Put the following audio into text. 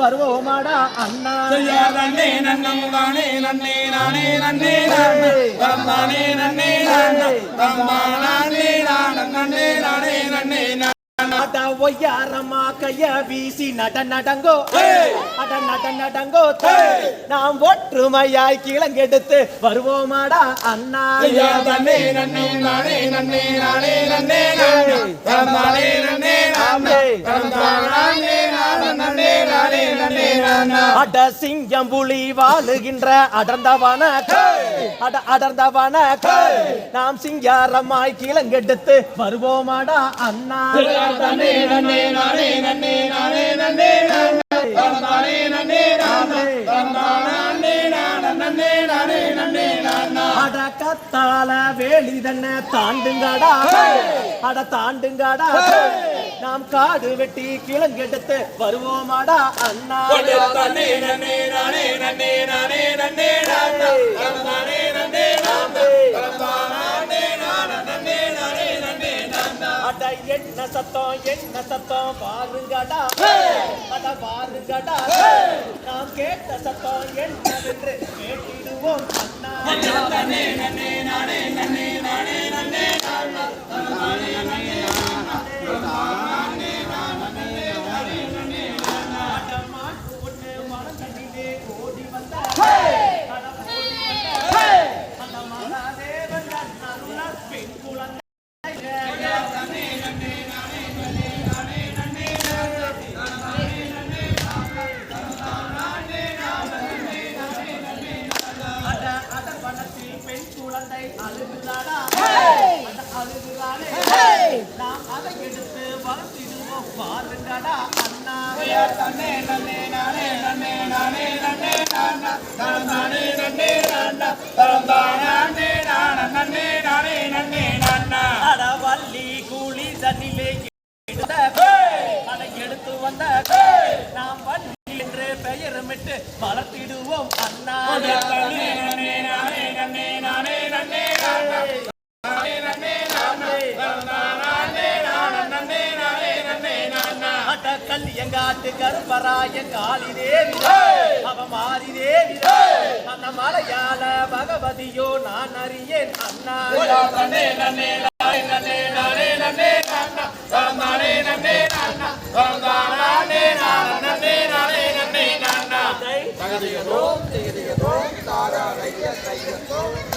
வருவோமாடா அண்ணா நன்னே நன்னே நானே நன்னே நானே நன்னே நானே நானே நன்னே நானே நன்னே நானே நன்னே அட ஒய்யாரமா கைய வீசி நட நடங்கோ அட நட நடங்கோ நாம் ஒற்றுமையாய் கிளங்கெடுத்து வருவோமாடா அண்ணா நன்னே நன்னே நானே நன்னே நானே நன்னே நானே நன்னே நானே அட சிங்கம் புலி வாழுகின்ற அடர்ந்தவன அடர்ந்தவன நாம் சிங்காரமாய் கிளங்கெடுத்து வருவோமாடா அண்ணா நன்னே நன்னே நானே நன்னே நானே நன்னே நானே நன்னே நானே அட கத்தால வேலி தன்ன தாண்டுங்கடா அட தாண்டுங்கடா நாம் காடு வெட்டி கிளங்கெடுத்து வருவோமாடா அண்ணா நன்னே நன்னே நானே நன்னே நானே நன்னே அட என்ன சத்தம் பாருங்கடா அட பாருங்கடா நாம் கேட்ட சத்தம் என்னவென்று கேட்டிடுவோம் அண்ணா நன்னே நன்னே நானே நன்னே நானே நன்னே நாம் அதை எடுத்து வளர்த்திடுவோம் பாருங்கடா அண்ணா நன்னே நன்னே நானே நன்னே நானே நன்னே நானே நன்னே அட வள்ளி கூலி தண்ணிலே அதை எடுத்து வந்த நாம் வள்ளி என்று பெயரமிட்டு வளர்த்திடுவோம் அண்ணா கல்லியங்காட்டு கருப்பராய காளி தேவி அவ மாறி தேவி அந்த மலையாள பகவதியோ நான் அறியேன் அண்ணா நன்னே நன்னே நானே நன்னே நானே நன்னே